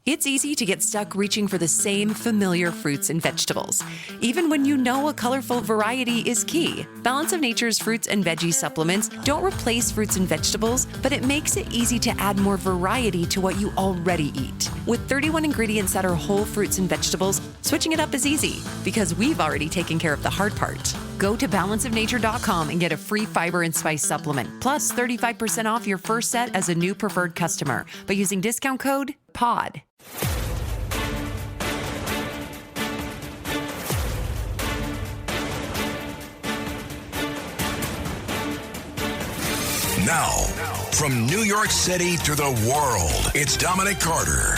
It's easy to get stuck reaching for the same familiar fruits and vegetables, even when you know a colorful variety is key. Balance of Nature's fruits and veggie supplements don't replace fruits and vegetables, but it makes it easy to add more variety to what you already eat. With 31 ingredients that are whole fruits and vegetables, switching it up is easy because we've already taken care of the hard part. Go to balanceofnature.com and get a free fiber and spice supplement, plus 35% off your first set as a new preferred customer by using discount code POD. Now, from New York City to the world, it's Dominic Carter.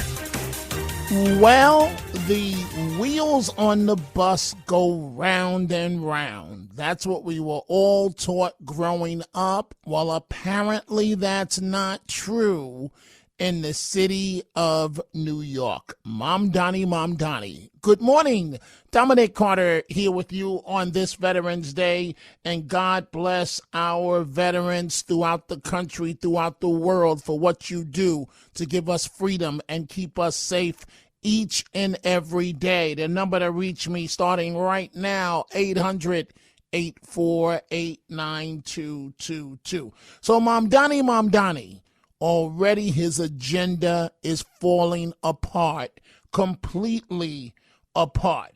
Well, the wheels on the bus go round and round. That's what we were all taught growing up. Well, apparently that's not true in the city of New York. Mom Donnie. Good morning. Dominic Carter here with you on this Veterans Day, and God bless our veterans throughout the country, throughout the world, for what you do to give us freedom and keep us safe each and every day. The number to reach me starting right now, 800-848-9222. So Mom Donnie, already his agenda is falling apart, completely apart.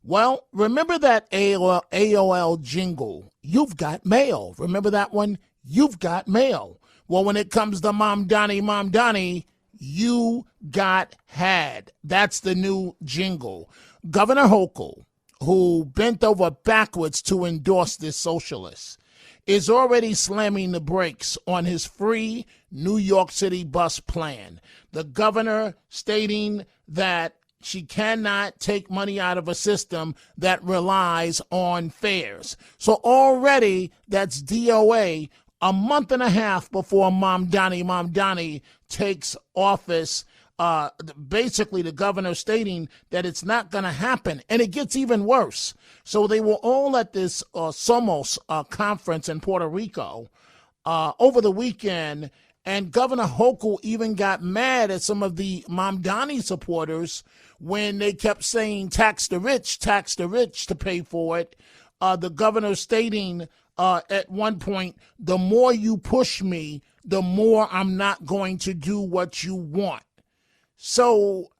Well, remember that AOL jingle, "You've got mail." Remember that one? You've got mail. Well, when it comes to Mom Donnie, you got had. That's the new jingle. Governor Hochul, who bent over backwards to endorse this socialist, is already slamming the brakes on his free New York City bus plan. The governor stating that she cannot take money out of a system that relies on fares. So already that's DOA a month and a half before Mom Donnie takes office. Basically the governor stating that it's not going to happen, and it gets even worse. So they were all at this Somos conference in Puerto Rico over the weekend, and Governor Hochul even got mad at some of the Mom Donnie supporters when they kept saying tax the rich to pay for it. The governor stating at one point, the more you push me, the more I'm not going to do what you want. So,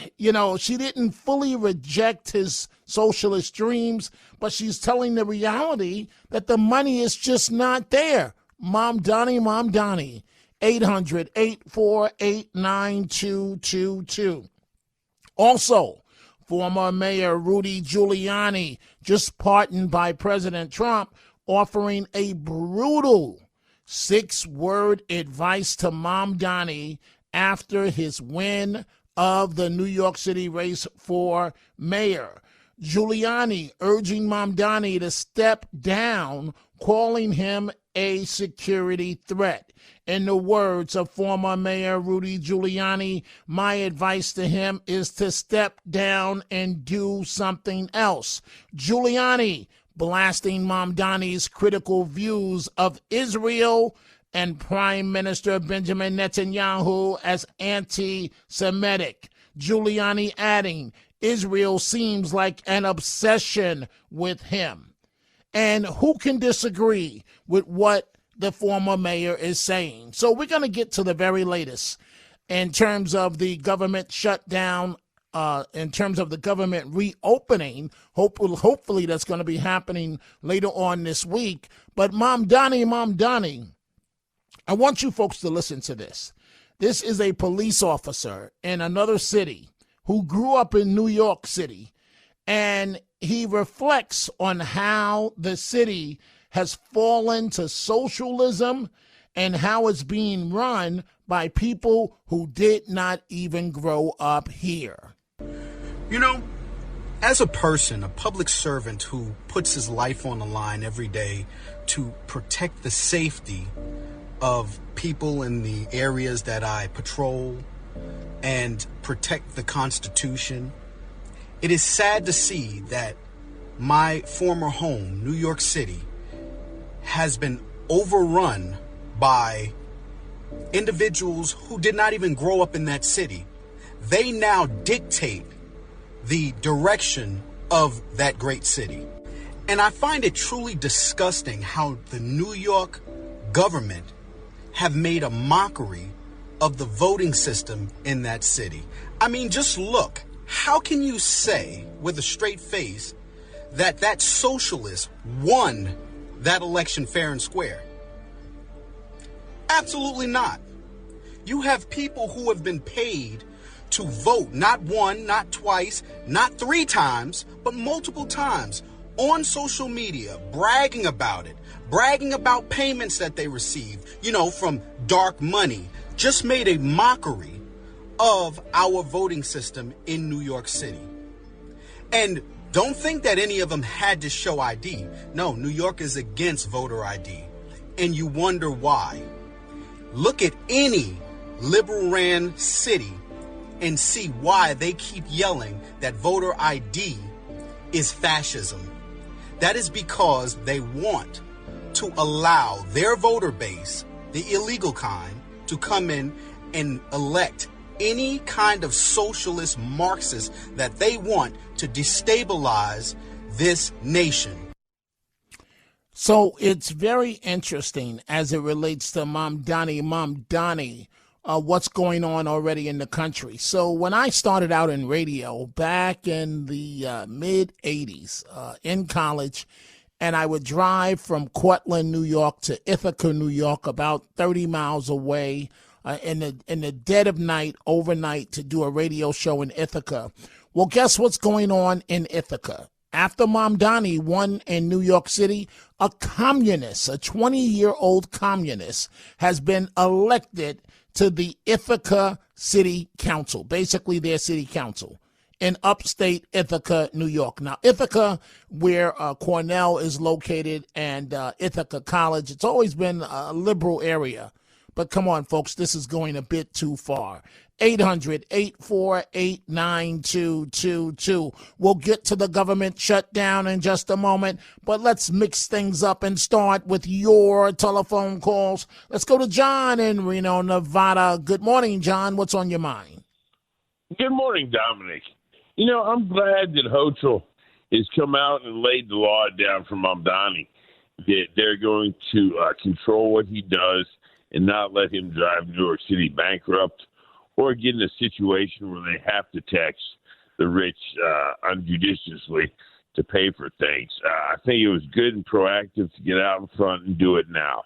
she didn't fully reject his socialist dreams, but she's telling the reality that the money is just not there. Mom Donnie, 800-848-9222. Also, former Mayor Rudy Giuliani, just pardoned by President Trump, offering a brutal 6-word advice to Mom Donnie after his win of the New York City race for mayor. Giuliani urging Mom Donnie to step down, calling him a security threat. In the words of former Mayor Rudy Giuliani, my advice to him is to step down and do something else. Giuliani blasting Mom Donnie's critical views of Israel and Prime Minister Benjamin Netanyahu as anti-Semitic. Giuliani adding, Israel seems like an obsession with him. And who can disagree with what the former mayor is saying? So we're going to get to the very latest in terms of the government shutdown, in terms of the government reopening. Hopefully that's going to be happening later on this week. But Mom Donnie, I want you folks to listen to this. This is a police officer in another city who grew up in New York City, and he reflects on how the city has fallen to socialism and how it's being run by people who did not even grow up here. As a person, a public servant who puts his life on the line every day to protect the safety of people in the areas that I patrol and protect the Constitution, it is sad to see that my former home, New York City, has been overrun by individuals who did not even grow up in that city, they now dictate the direction of that great city. And I find it truly disgusting how the New York government have made a mockery of the voting system in that city. I mean, just look. How can you say with a straight face that that socialist won that election fair and square? Absolutely not. You have people who have been paid to vote, not one, not twice, not three times, but multiple times on social media, bragging about it, bragging about payments that they received, from dark money, just made a mockery of our voting system in New York City. And don't think that any of them had to show ID. No, New York is against voter ID. And you wonder why. Look at any liberal-ran city and see why they keep yelling that voter ID is fascism. That is because they want to allow their voter base, the illegal kind, to come in and elect any kind of socialist Marxist that they want to destabilize this nation. So it's very interesting as it relates to Mamdani, what's going on already in the country. So when I started out in radio back in the mid 80s in college, and I would drive from Cortland, New York to Ithaca, New York, about 30 miles away in the dead of night, overnight, to do a radio show in Ithaca. Well, guess what's going on in Ithaca? After Mamdani won in New York City, a communist, a 20-year-old communist, has been elected to the Ithaca City Council, basically their city council, in upstate Ithaca, New York. Now, Ithaca, where Cornell is located, and Ithaca College, it's always been a liberal area. But come on, folks, this is going a bit too far. 800-848-9222. We'll get to the government shutdown in just a moment, but let's mix things up and start with your telephone calls. Let's go to John in Reno, Nevada. Good morning, John. What's on your mind? Good morning, Dominic. I'm glad that Hochul has come out and laid the law down for Mamdani, that they're going to control what he does and not let him drive New York City bankrupt or get in a situation where they have to tax the rich unjudiciously to pay for things. I think it was good and proactive to get out in front and do it now.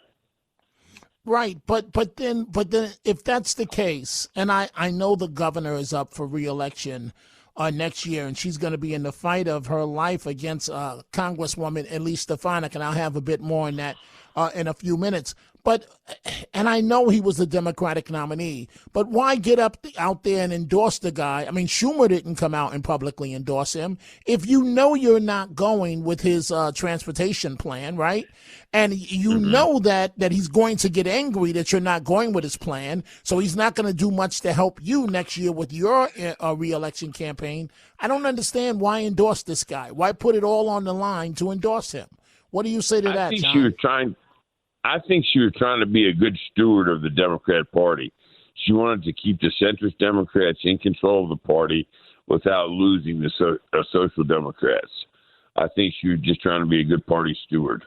Right, but then if that's the case, and I know the governor is up for re-election next year, and she's going to be in the fight of her life against Congresswoman Elise Stefanik, and I'll have a bit more on that in a few minutes. And I know he was the Democratic nominee, but why get out there and endorse the guy? I mean, Schumer didn't come out and publicly endorse him. If you know you're not going with his transportation plan, right? And you know that he's going to get angry that you're not going with his plan, so he's not going to do much to help you next year with your re-election campaign. I don't understand why endorse this guy. Why put it all on the line to endorse him? What do you say to that, John? I think she was trying to be a good steward of the Democrat Party. She wanted to keep the centrist Democrats in control of the party without losing the Social Democrats. I think she was just trying to be a good party steward.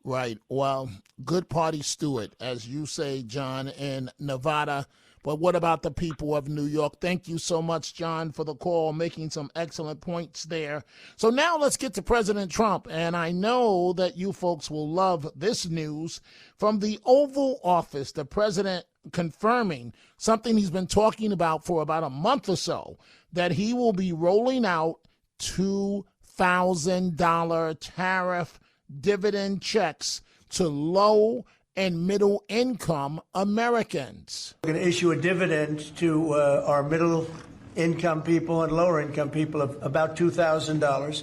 Right. Well, good party steward, as you say, John, in Nevada. But what about the people of New York? Thank you so much, John, for the call, making some excellent points there. So now let's get to President Trump. And I know that you folks will love this news from the Oval Office, the president confirming something he's been talking about for about a month or so, that he will be rolling out $2,000 tariff dividend checks to low and middle income Americans. We're going to issue a dividend to our middle income people and lower income people of about $2,000.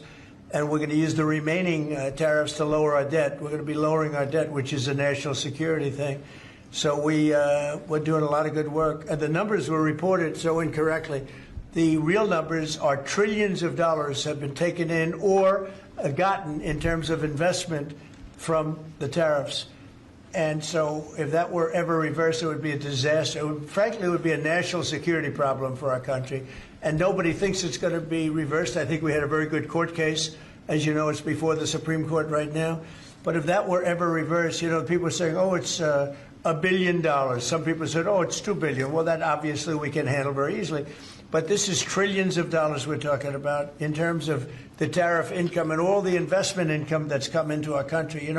And we're going to use the remaining tariffs to lower our debt. We're going to be lowering our debt, which is a national security thing. So we're doing a lot of good work. And the numbers were reported so incorrectly. The real numbers are trillions of dollars have been taken in or gotten in terms of investment from the tariffs. And so if that were ever reversed, it would be a disaster. Frankly, it would be a national security problem for our country. And nobody thinks it's going to be reversed. I think we had a very good court case. As you know, it's before the Supreme Court right now. But if that were ever reversed, people are saying, oh, it's $1 billion. Some people said, oh, it's $2 billion. Well, that obviously we can handle very easily. But this is trillions of dollars we're talking about in terms of the tariff income and all the investment income that's come into our country.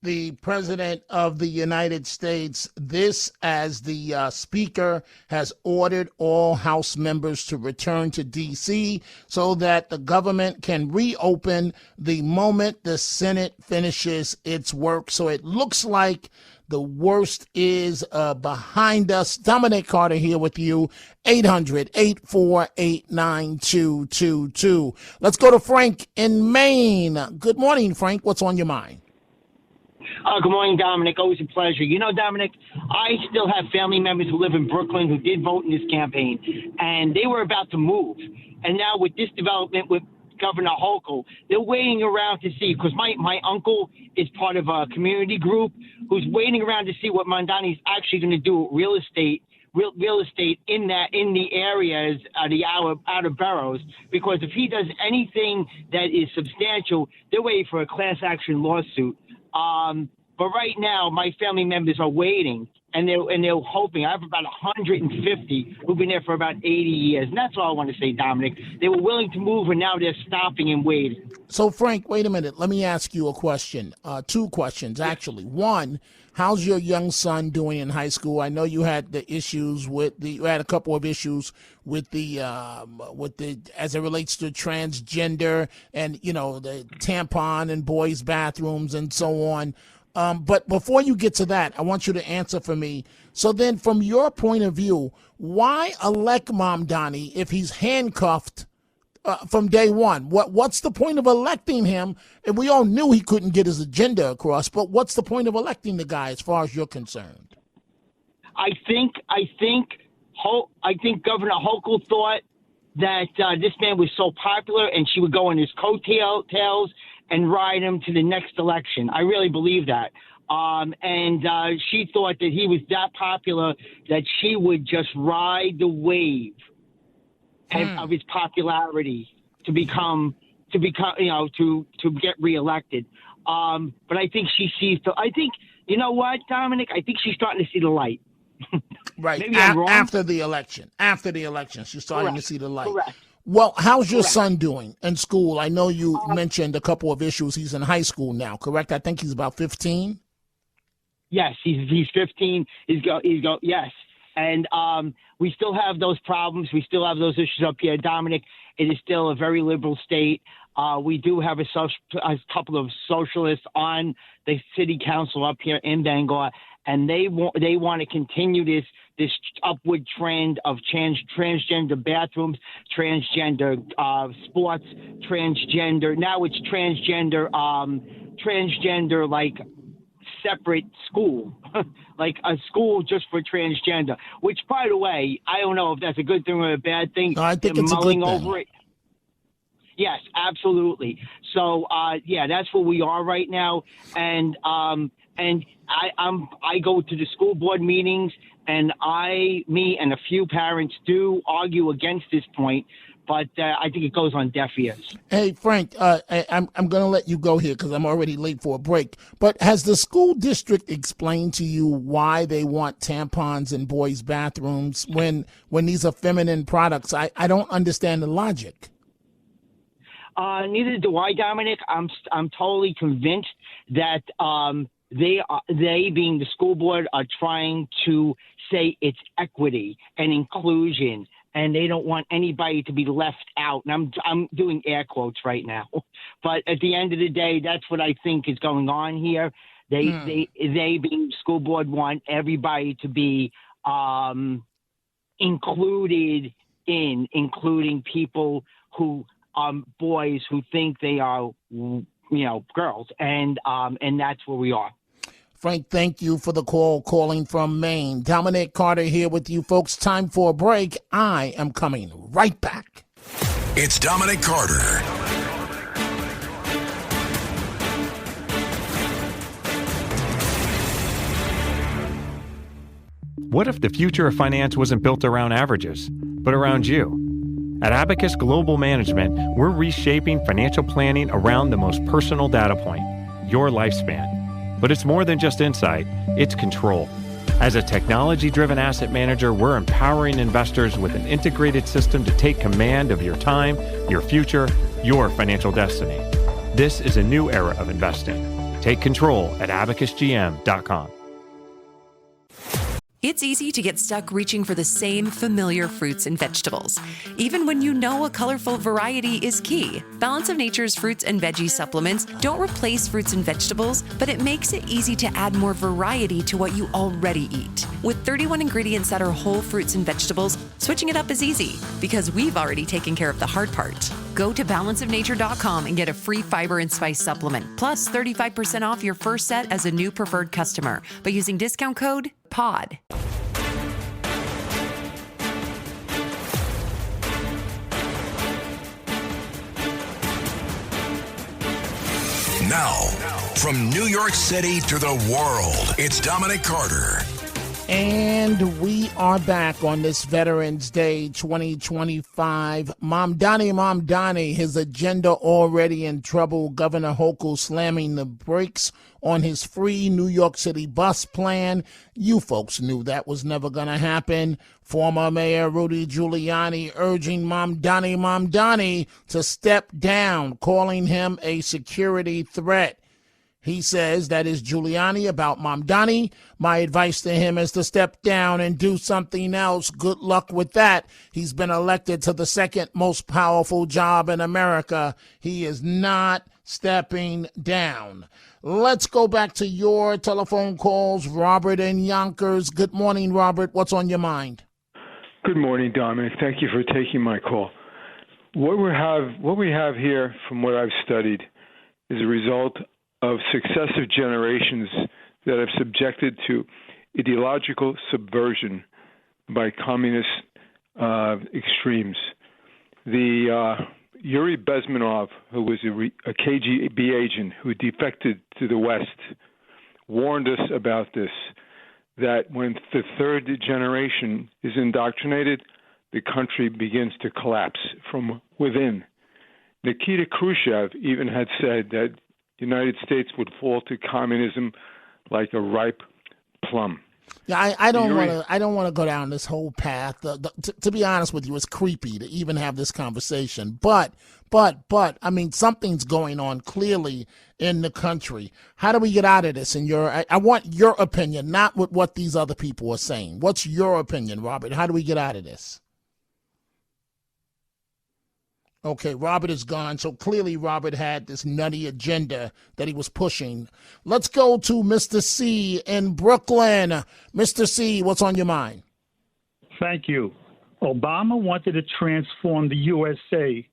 The President of the United States, this as the Speaker, has ordered all House members to return to D.C. so that the government can reopen the moment the Senate finishes its work. So it looks like the worst is behind us. Dominic Carter here with you, 800-848-9222. Let's go to Frank in Maine. Good morning, Frank. What's on your mind? Good morning, Dominic. Always a pleasure. Dominic, I still have family members who live in Brooklyn who did vote in this campaign, and they were about to move. And now with this development with Governor Hochul, they're waiting around to see, because my uncle is part of a community group who's waiting around to see what Mondani's actually going to do with real estate in the areas, the outer boroughs, because if he does anything that is substantial, they're waiting for a class action lawsuit. But right now, my family members are waiting, and they're hoping. I have about 150 who've been there for about 80 years, and that's all I want to say, Dominic. They were willing to move, and now they're stopping and waiting. So, Frank, wait a minute. Let me ask you a question. Two questions, actually. One, how's your young son doing in high school? I know you had a couple of issues with the as it relates to transgender and the tampon in boys' bathrooms and so on. But before you get to that, I want you to answer for me. So then, from your point of view, why elect Mamdani if he's handcuffed from day one? What's the point of electing him? And we all knew he couldn't get his agenda across, but what's the point of electing the guy as far as you're concerned? I think Governor Hochul thought that this man was so popular and she would go on his coattails and ride him to the next election. I really believe that. And she thought that he was that popular that she would just ride the wave of his popularity to get reelected. But I think she sees you know what, Dominic? I think she's starting to see the light. Right. Maybe I'm wrong. After the election, she's starting to see the light. Correct. Well, how's your son doing in school? I know you mentioned a couple of issues. He's in high school now, correct? I think he's about 15. Yes, he's 15. Yes, and we still have those problems. We still have those issues up here, Dominic. It is still a very liberal state. We do have a couple of socialists on the city council up here in Bangor, and they want to continue this upward trend of transgender bathrooms, transgender sports, transgender. Now it's transgender like separate school, like a school just for transgender. Which, by the way, I don't know if that's a good thing or a bad thing. No, I think it's a good thing. Over it. Yes, absolutely. So, that's where we are right now, and I go to the school board meetings, and me and a few parents do argue against this point, but I think it goes on deaf ears. Hey, Frank, I'm going to let you go here because I'm already late for a break. But has the school district explained to you why they want tampons in boys' bathrooms when these are feminine products? I don't understand the logic. Neither do I, Dominic. I'm totally convinced that they being the school board are trying to say it's equity and inclusion, and they don't want anybody to be left out. And I'm doing air quotes right now, but at the end of the day, that's what I think is going on here. They being the school board want everybody to be included including people who. Boys who think they are, girls, and that's where we are. Frank, thank you for the call, calling from Maine. Dominic Carter here with you, folks. Time for a break. I am coming right back. It's Dominic Carter. What if the future of finance wasn't built around averages, but around you? At Abacus Global Management, we're reshaping financial planning around the most personal data point, your lifespan. But it's more than just insight, it's control. As a technology-driven asset manager, we're empowering investors with an integrated system to take command of your time, your future, your financial destiny. This is a new era of investing. Take control at abacusgm.com. It's easy to get stuck reaching for the same familiar fruits and vegetables, even when you know a colorful variety is key. Balance of Nature's fruits and veggie supplements don't replace fruits and vegetables, but it makes it easy to add more variety to what you already eat. With 31 ingredients that are whole fruits and vegetables, switching it up is easy because we've already taken care of the hard part. Go to balanceofnature.com and get a free fiber and spice supplement, plus 35% off your first set as a new preferred customer by using discount code POD. Now, from New York City to the world, it's Dominic Carter. And we are back on this Veterans Day 2025. Mamdani, his agenda already in trouble. Governor Hochul slamming the brakes on his free New York City bus plan. You folks knew that was never going to happen. Former Mayor Rudy Giuliani urging Mamdani to step down, calling him a security threat. He says that is Giuliani about Mamdani. My advice to him is to step down and do something else. Good luck with that. He's been elected to the second most powerful job in America. He is not stepping down. Let's go back to your telephone calls. Robert in Yonkers. Good morning, Robert. What's on your mind? Good morning, Dominic. Thank you for taking my call. What we have here, from what I've studied, is a result of successive generations that have subjected to ideological subversion by communist extremes. The Yuri Bezmenov, who was a KGB agent who defected to the West, warned us about this, that when the third generation is indoctrinated, the country begins to collapse from within. Nikita Khrushchev even had said that the United States would fall to communism like a ripe plum. Yeah, I don't want to go down this whole path. To be honest with you, it's creepy to even have this conversation. But I mean, something's going on clearly in the country. How do we get out of this? And I want your opinion, not what these other people are saying. What's your opinion, Robert? How do we get out of this? Okay, Robert is gone. So clearly Robert had this nutty agenda that he was pushing. Let's go to Mr. C in Brooklyn. Mr. C, what's on your mind? Thank you. Obama wanted to transform the USA,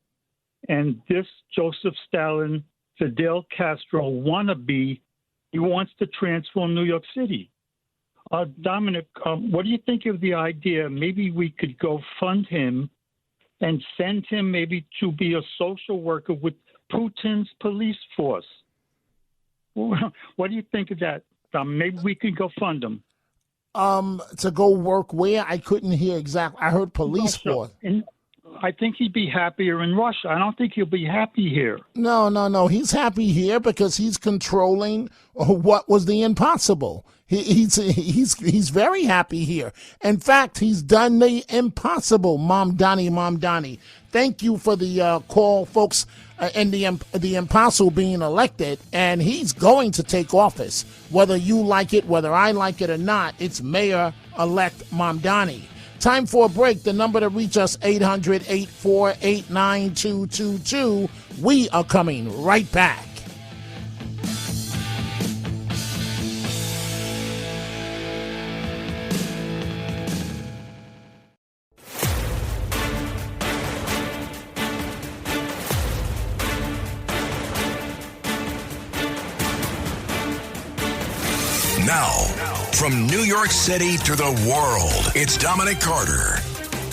and this Joseph Stalin, Fidel Castro wannabe, he wants to transform New York City. Dominic, what do you think of the idea? Maybe we could go fund him and send him maybe to be a social worker with Putin's police force. What do you think of that? Maybe we could go fund him. To go work where? I couldn't hear exactly. I heard police force. I think he'd be happier in Russia. I don't think he'll be happy here. No. He's happy here because he's controlling what was the impossible. He's very happy here. In fact, he's done the impossible. Mamdani. Thank you for the call, folks. And the impossible being elected, and he's going to take office, whether you like it, whether I like it or not. It's Mayor-elect Mamdani. Time for a break. The number to reach us, 800-848-9222. We are coming right back. Now, from New York City to the world, it's Dominic Carter.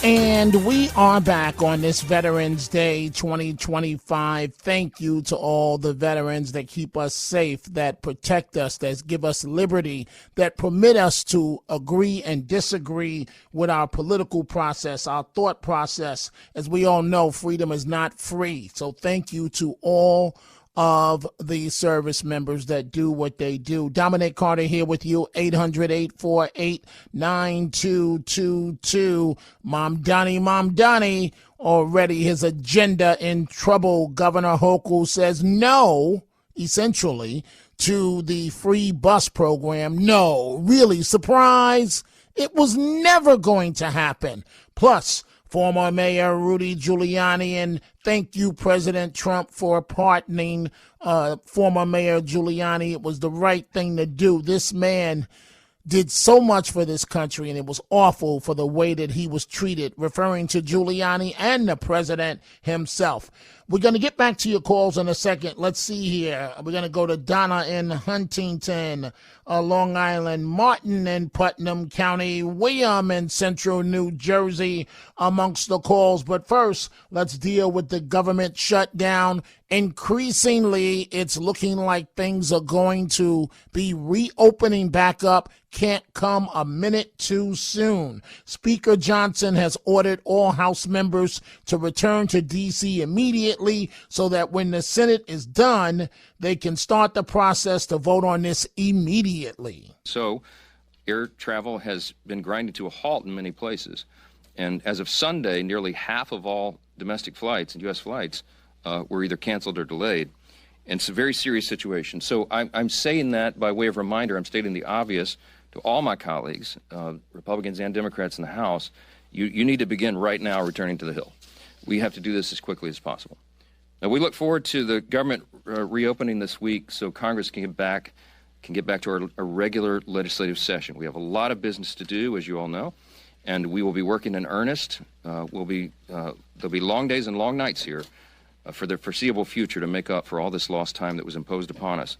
And we are back on this Veterans Day 2025. Thank you to all the veterans that keep us safe, that protect us, that give us liberty, that permit us to agree and disagree with our political process, our thought process. As we all know, freedom is not free. So thank you to all of the service members that do what they do. Dominic Carter here with you, 800-848-9222. Mom Donnie, already his agenda in trouble. Governor Hochul says no, essentially, to the free bus program. No, really, surprise? It was never going to happen. Plus, former Mayor Rudy Giuliani, and thank you, President Trump, for pardoning former Mayor Giuliani. It was the right thing to do. This man did so much for this country, and it was awful for the way that he was treated, referring to Giuliani and the president himself. We're going to get back to your calls in a second. Let's see here. We're going to go to Donna in Huntington, Long Island, Martin in Putnam County, William in Central New Jersey amongst the calls. But first, let's deal with the government shutdown. Increasingly, it's looking like things are going to be reopening back up. Can't come a minute too soon. Speaker Johnson has ordered all House members to return to D.C. immediately so that when the Senate is done, they can start the process to vote on this immediately. So air travel has been grinding to a halt in many places. And as of Sunday, nearly half of all domestic flights and U.S. flights were either canceled or delayed. And it's a very serious situation. So I'm saying that by way of reminder. I'm stating the obvious to all my colleagues, Republicans and Democrats in the House. You need to begin right now returning to the Hill. We have to do this as quickly as possible. Now, we look forward to the government reopening this week so Congress can get back to our regular legislative session. We have a lot of business to do, as you all know, and we will be working in earnest. There'll be long days and long nights here for the foreseeable future to make up for all this lost time that was imposed upon us.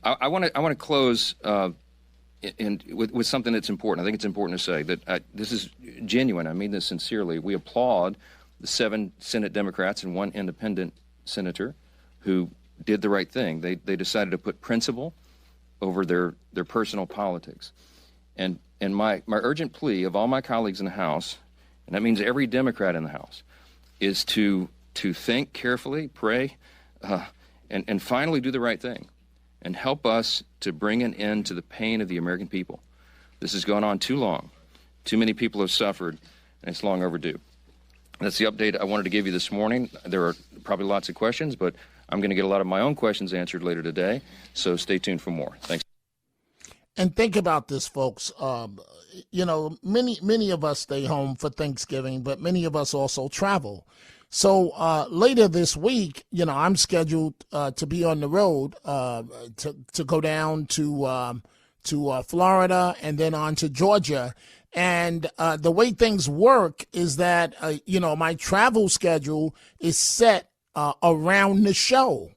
I want to close with something that's important. I think it's important to say that this is genuine. I mean this sincerely. We applaud the 7 Senate Democrats and 1 independent senator who did the right thing. They decided to put principle over their personal politics. And my urgent plea of all my colleagues in the House, and that means every Democrat in the House, is to think carefully, pray, and finally do the right thing and help us to bring an end to the pain of the American people. This has gone on too long. Too many people have suffered, and it's long overdue. That's the update I wanted to give you this morning. There are probably lots of questions, but I'm going to get a lot of my own questions answered later today, so stay tuned for more. Thanks. And think about this, folks. Many of us stay home for Thanksgiving, but many of us also travel. So later this week, I'm scheduled to be on the road to go down to Florida and then on to Georgia. And the way things work is that, my travel schedule is set around this show.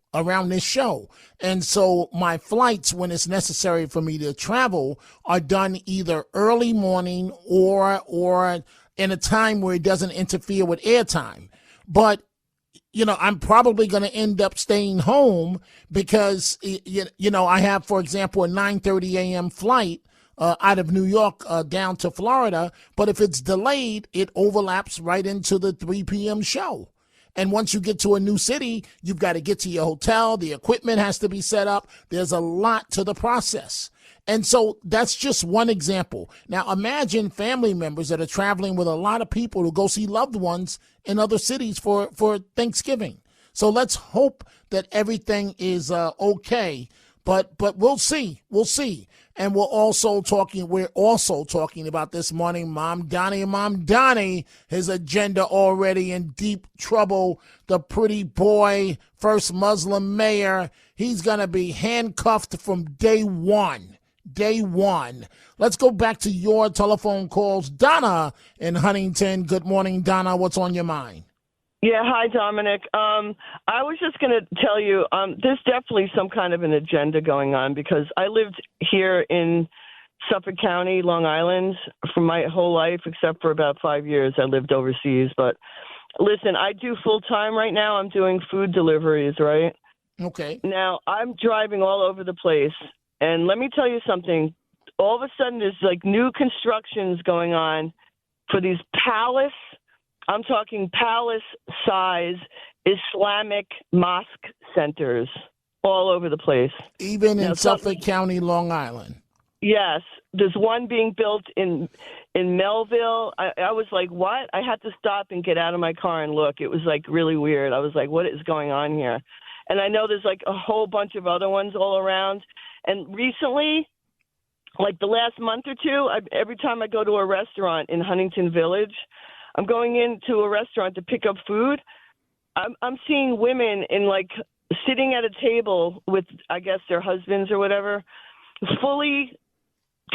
And so my flights, when it's necessary for me to travel, are done either early morning or in a time where it doesn't interfere with airtime. But I'm probably going to end up staying home because, I have, for example, a 9:30 a.m. flight out of New York down to Florida. But if it's delayed, it overlaps right into the 3 p.m. show. And once you get to a new city, you've got to get to your hotel. The equipment has to be set up. There's a lot to the process. And so that's just one example. Now, imagine family members that are traveling with a lot of people to go see loved ones in other cities for Thanksgiving. So let's hope that everything is okay. But we'll see. And we're also talking about this morning, Mom Donnie, his agenda already in deep trouble. The pretty boy, first Muslim mayor, he's going to be handcuffed from day one. Let's go back to your telephone calls. Donna in Huntington. Good morning, Donna. What's on your mind? Yeah, hi, Dominic. I was just going to tell you, there's definitely some kind of an agenda going on because I lived here in Suffolk County, Long Island, for my whole life, except for about 5 years I lived overseas. But listen, I do full time right now. I'm doing food deliveries, right? Okay. Now, I'm driving all over the place. And let me tell you something. All of a sudden, there's like new constructions going on for these palace, I'm talking palace-size Islamic mosque centers all over the place. Even in Suffolk County, Long Island. Yes. There's one being built in Melville. I was like, what? I had to stop and get out of my car and look. It was like really weird. I was like, what is going on here? And I know there's like a whole bunch of other ones all around. And recently, like the last month or two, every time I go to a restaurant in Huntington Village, I'm going into a restaurant to pick up food. I'm seeing women sitting at a table with, I guess, their husbands or whatever, fully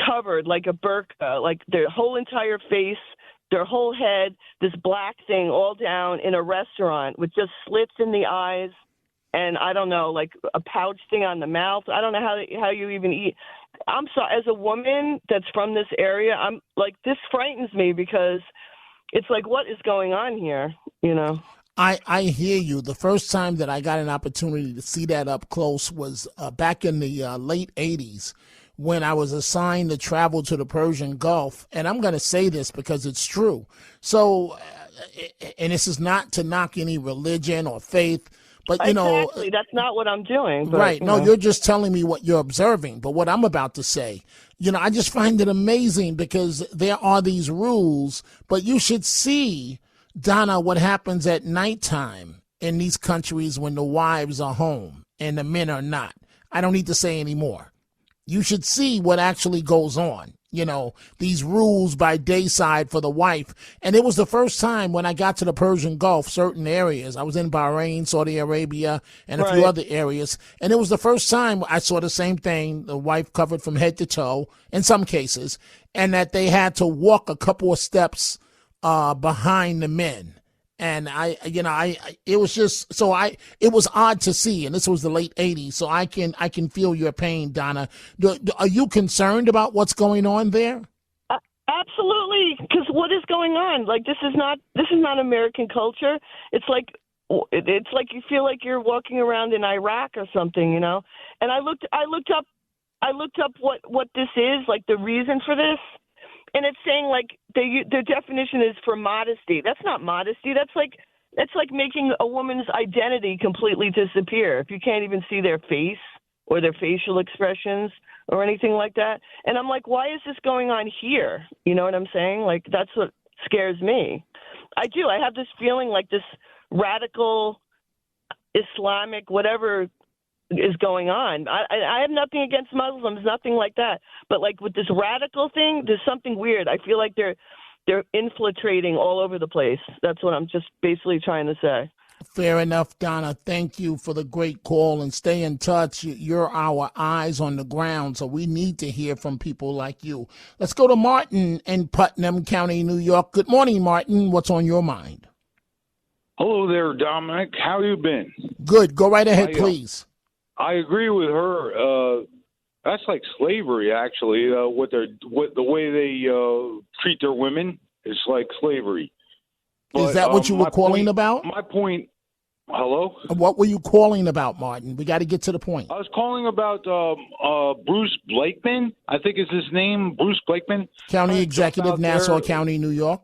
covered like a burqa, like their whole entire face, their whole head, this black thing all down in a restaurant with just slits in the eyes and I don't know, like a pouch thing on the mouth. I don't know how you even eat. I'm sorry, as a woman that's from this area, I'm like, this frightens me because it's like, what is going on here, you know? I hear you. The first time that I got an opportunity to see that up close was back in the late 80s when I was assigned to travel to the Persian Gulf. And I'm going to say this because it's true. So, and this is not to knock any religion or faith, but, you know. Exactly. That's not what I'm doing. But, right. No, you're just telling me what you're observing. But what I'm about to say, you know, I just find it amazing because there are these rules, but you should see, Donna, what happens at nighttime in these countries when the wives are home and the men are not. I don't need to say any more. You should see what actually goes on. You know, these rules by dayside for the wife. And it was the first time when I got to the Persian Gulf, certain areas. I was in Bahrain, Saudi Arabia, and a few other areas. And it was the first time I saw the same thing, the wife covered from head to toe, in some cases, and that they had to walk a couple of steps behind the men. And it was just, it was odd to see. And this was the late 80s. So I can feel your pain, Donna. Are you concerned about what's going on there? Absolutely. Because what is going on? Like, this is not American culture. It's like you feel like you're walking around in Iraq or something, you know? And I looked up what this is, like the reason for this. And it's saying like their definition is for modesty. That's not modesty. That's like making a woman's identity completely disappear. If you can't even see their face or their facial expressions or anything like that. And I'm like, why is this going on here? You know what I'm saying? Like, that's what scares me. I do. I have this feeling like this radical Islamic whatever is going on. I have nothing against Muslims, nothing like that. But like with this radical thing, there's something weird. I feel like they're infiltrating all over the place. That's what I'm just basically trying to say. Fair enough, Donna. Thank you for the great call and stay in touch. You're our eyes on the ground, so we need to hear from people like you. Let's go to Martin in Putnam County, New York. Good morning, Martin. What's on your mind? Hello there, Dominic. How you been? Good. Go right ahead, please. I agree with her. That's like slavery, actually. The way they treat their women is like slavery. But, is that what you were calling about? My point. Hello. What were you calling about, Martin? We got to get to the point. I was calling about Bruce Blakeman. I think is his name, Bruce Blakeman. County Executive, Nassau County, New York.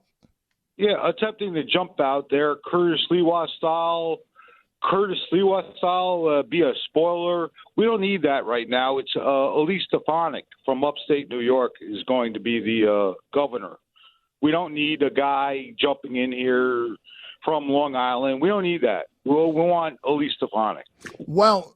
Yeah, attempting to jump out there, Curtis Lewa style, be a spoiler. We don't need that right now. It's Elise Stefanik from upstate New York is going to be the governor. We don't need a guy jumping in here from Long Island. We don't need that. We want Elise Stefanik. Well,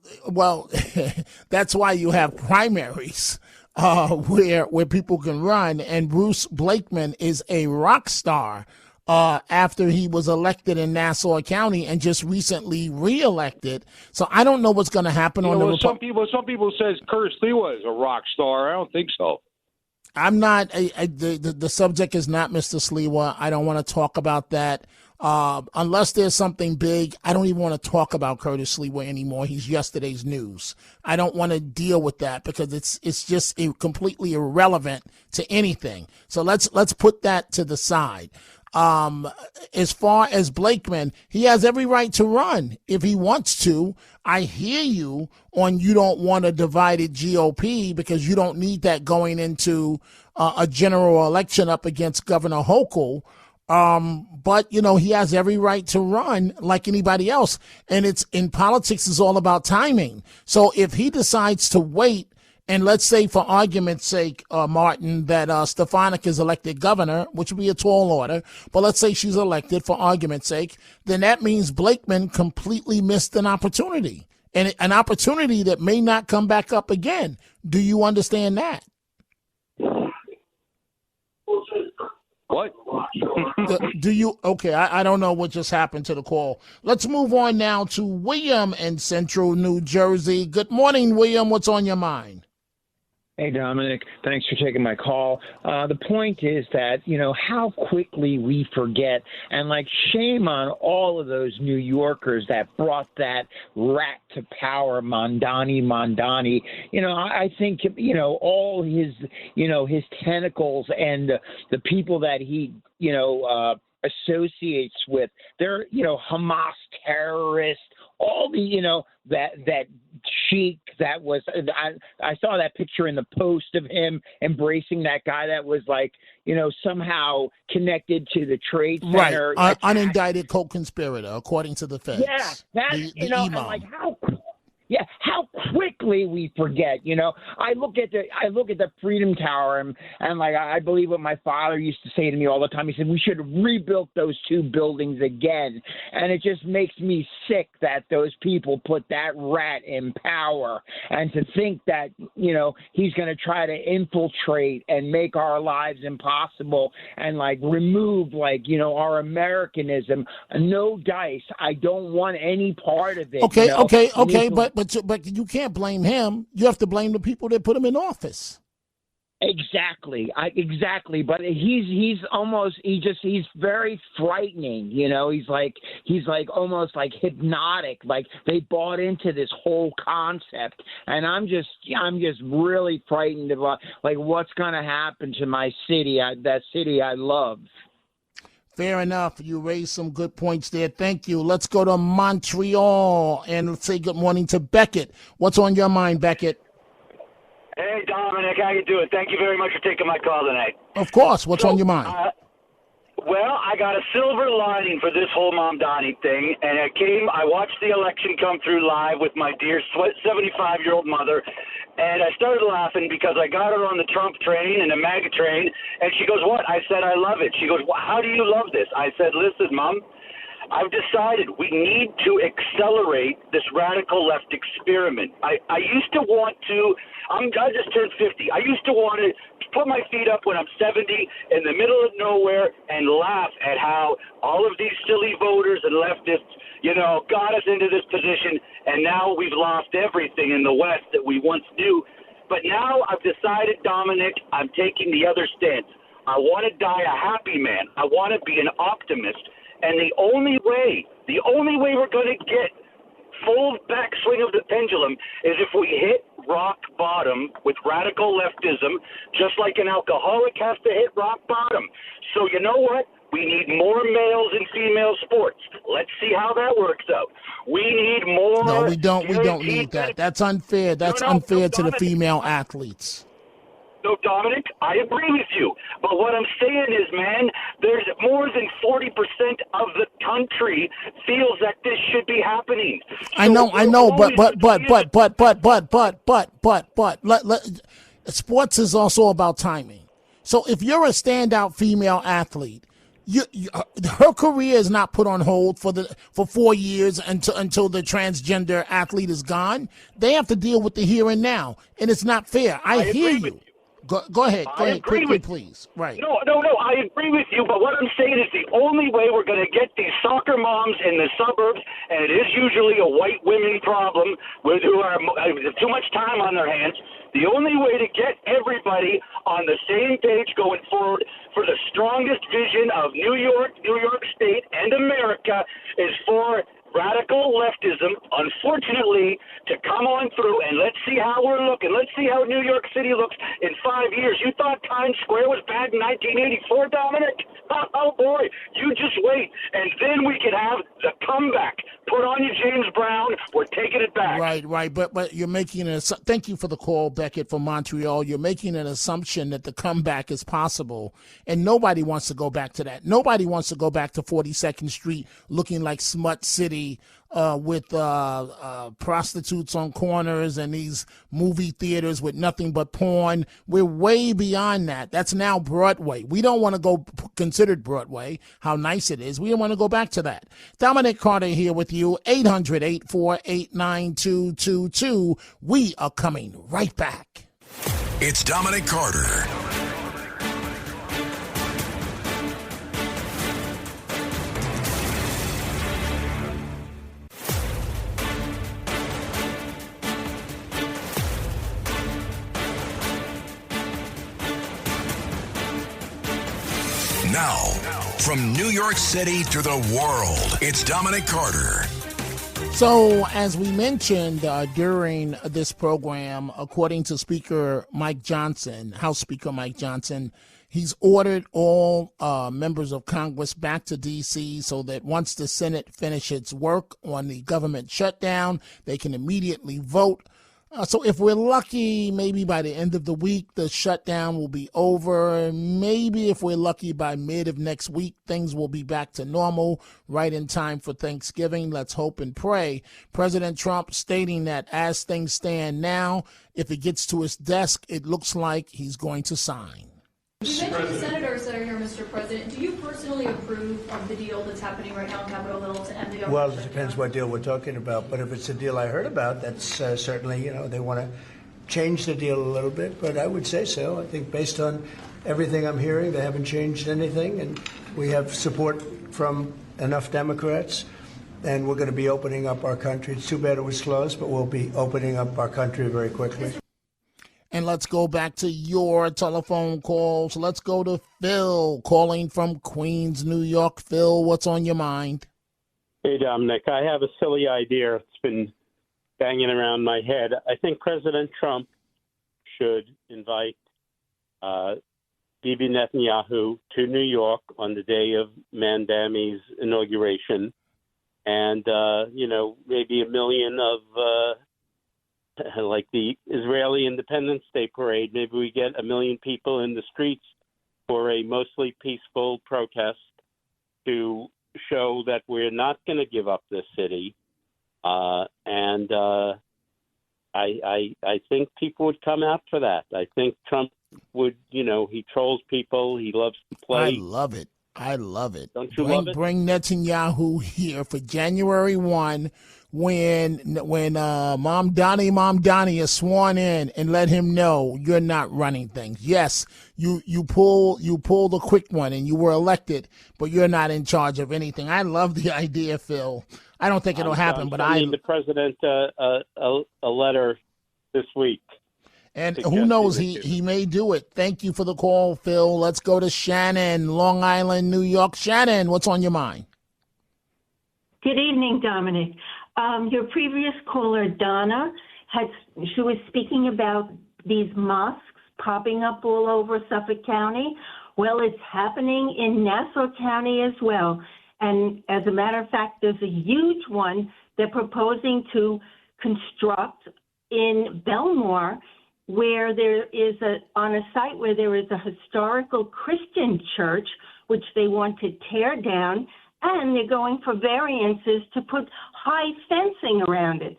that's why you have primaries where people can run. And Bruce Blakeman is a rock star. After he was elected in Nassau County and just recently reelected. So I don't know what's going to happen on the some people says Curtis Lewa is a rock star. I don't think so. I'm not. The subject is not Mr. Sliwa. I don't want to talk about that. Unless there's something big, I don't even want to talk about Curtis Sliwa anymore. He's yesterday's news. I don't want to deal with that because it's just completely irrelevant to anything. So let's put that to the side. As far as Blakeman, he has every right to run if he wants to. I hear you on you don't want a divided GOP because you don't need that going into a general election up against Governor Hochul. But he has every right to run like anybody else. And it's in politics is all about timing. So if he decides to wait, and let's say for argument's sake, Martin, that Stefanik is elected governor, which would be a tall order, but let's say she's elected for argument's sake, then that means Blakeman completely missed an opportunity, and an opportunity that may not come back up again. Do you understand that? What? Do you? Okay, I don't know what just happened to the call. Let's move on now to William in Central New Jersey. Good morning, William. What's on your mind? Hey, Dominic. Thanks for taking my call. The point is that, how quickly we forget, and shame on all of those New Yorkers that brought that rat to power, Mondani. I think, all his tentacles and the people that he, associates with, they're, Hamas terrorists, all the, that chic that was, I saw that picture in the Post of him embracing that guy that was somehow connected to the Trade Center. Right, unindicted co-conspirator, according to the feds. Yeah, that's, the how quickly we forget. I look at the Freedom Tower and I believe what my father used to say to me all the time. He said we should have rebuilt those two buildings again, and it just makes me sick that those people put that rat in power, and to think that he's going to try to infiltrate and make our lives impossible and remove our Americanism. No dice. I don't want any part of it. Okay, but you can't blame him. You have to blame the people that put him in office. Exactly. But he's very frightening. He's almost hypnotic. They bought into this whole concept, and I'm just really frightened about what's going to happen to my city, that city I love. Fair enough. You raised some good points there. Thank you. Let's go to Montreal and let's say good morning to Beckett. What's on your mind, Beckett? Hey, Dominic. How you doing? Thank you very much for taking my call tonight. Of course. What's on your mind? Well, I got a silver lining for this whole Mamdani thing, and I watched the election come through live with my dear 75-year-old mother, and I started laughing because I got her on the Trump train and the MAGA train, and she goes, "What?" I said, "I love it." She goes, "Well, how do you love this?" I said, "Listen, Mom, I've decided we need to accelerate this radical left experiment. I used to want to, I just turned 50. I used to want to put my feet up when I'm 70 in the middle of nowhere and laugh at how all of these silly voters and leftists, got us into this position, and now we've lost everything in the West that we once knew. But now I've decided, Dominic, I'm taking the other stance. I want to die a happy man. I want to be an optimist. And the only way we're going to get full backswing of the pendulum is if we hit rock bottom with radical leftism, just like an alcoholic has to hit rock bottom. So you know what? We need more males in female sports. Let's see how that works out. We need more. No, we don't. We don't need that. That's unfair. That's unfair to the female athletes. No, Dominic, I agree with you. But what I'm saying is, man, there's more than 40% of the country feels that this should be happening. So I know, but sports is also about timing. So if you're a standout female athlete, her career is not put on hold for 4 years until the transgender athlete is gone. They have to deal with the here and now, and it's not fair. I hear you. Go ahead. Go ahead quickly, please. Right. No, I agree with you, but what I'm saying is the only way we're going to get these soccer moms in the suburbs, and it is usually a white women problem who are too much time on their hands, the only way to get everybody on the same page going forward for the strongest vision of New York State, and America is for radical leftism, unfortunately, to come on through, and let's see how we're looking. Let's see how New York City looks in 5 years. You thought Times Square was bad in 1984, Dominic? Oh, boy, you just wait, and then we can have the comeback. Put on your James Brown. We're taking it back. Right. But you're making thank you for the call, Beckett from Montreal. You're making an assumption that the comeback is possible, and nobody wants to go back to that. Nobody wants to go back to 42nd Street looking like Smut City with prostitutes on corners and these movie theaters with nothing but porn. We're way beyond that. That's now Broadway. We don't want to go considered Broadway, how nice it is. We don't want to go back to that. Dominic Carter here with you, 800-848-9222. We are coming right back. It's Dominic Carter. Now, from New York City to the world, it's Dominic Carter. So, as we mentioned during this program, according to Speaker Mike Johnson, House Speaker Mike Johnson, he's ordered all members of Congress back to D.C. so that once the Senate finishes its work on the government shutdown, they can immediately vote. So if we're lucky, maybe by the end of the week, the shutdown will be over. Maybe if we're lucky, by mid of next week, things will be back to normal right in time for Thanksgiving. Let's hope and pray. President Trump stating that as things stand now, if it gets to his desk, it looks like he's going to sign. You mentioned the senators that are here, Mr. President. Do you personally approve of the deal that's happening right now on Capitol Hill to end the government? Well, it depends what deal we're talking about. But if it's a deal I heard about, that's certainly, they want to change the deal a little bit. But I would say so. I think based on everything I'm hearing, they haven't changed anything. And we have support from enough Democrats. And we're going to be opening up our country. It's too bad it was closed, but we'll be opening up our country very quickly. And let's go back to your telephone calls. Let's go to Phil calling from Queens, New York. Phil, what's on your mind? Hey, Dominic. I have a silly idea. It's been banging around my head. I think President Trump should invite Bibi Netanyahu to New York on the day of Mandami's inauguration. And, maybe 1 million of like the Israeli Independence Day parade, maybe we get 1 million people in the streets for a mostly peaceful protest to show that we're not going to give up this city. I think people would come out for that. I think Trump would, he trolls people. He loves to play. I love it. Don't you love it? Bring Netanyahu here for January 1 when Mom Donnie is sworn in, and let him know you're not running things. Yes, you pull the quick one and you were elected, but you're not in charge of anything. I love the idea, Phil. I don't think it'll happen, but I the president a letter this week. And who knows, he may do it. Thank you for the call, Phil. Let's go to Shannon, Long Island, New York. Shannon, what's on your mind? Good evening, Dominic. Your previous caller, Donna, she was speaking about these mosques popping up all over Suffolk County. Well, it's happening in Nassau County as well. And as a matter of fact, there's a huge one they're proposing to construct in Belmore, where there is on a site where there is a historical Christian church, which they want to tear down, and they're going for variances to put high fencing around it.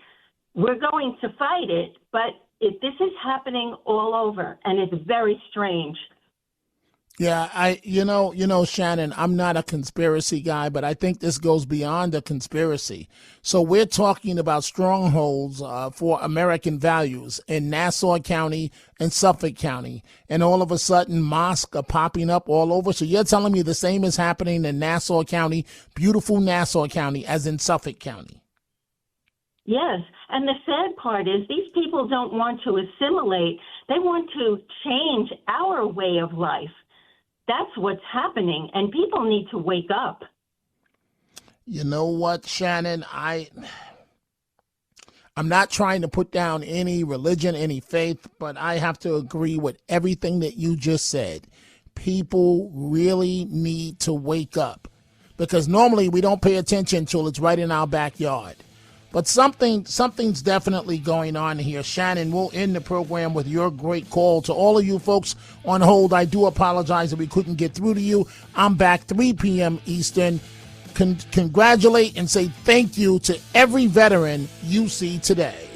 We're going to fight it, but this is happening all over, and it's very strange. Yeah, Shannon, I'm not a conspiracy guy, but I think this goes beyond a conspiracy. So we're talking about strongholds for American values in Nassau County and Suffolk County. And all of a sudden, mosques are popping up all over. So you're telling me the same is happening in Nassau County, beautiful Nassau County, as in Suffolk County? Yes, and the sad part is these people don't want to assimilate. They want to change our way of life. That's what's happening, and people need to wake up. You know what, Shannon? I'm not trying to put down any religion, any faith, but I have to agree with everything that you just said. People really need to wake up, because normally we don't pay attention until it's right in our backyard. But something's definitely going on here. Shannon, we'll end the program with your great call. To all of you folks on hold, I do apologize that we couldn't get through to you. I'm back 3 p.m. Eastern. Congratulate and say thank you to every veteran you see today.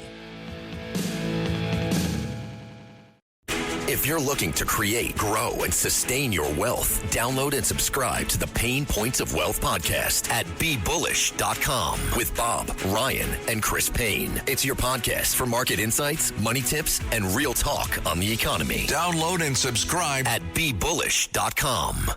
If you're looking to create, grow, and sustain your wealth, download and subscribe to the Pain Points of Wealth podcast at BeBullish.com with Bob, Ryan, and Chris Payne. It's your podcast for market insights, money tips, and real talk on the economy. Download and subscribe at BeBullish.com.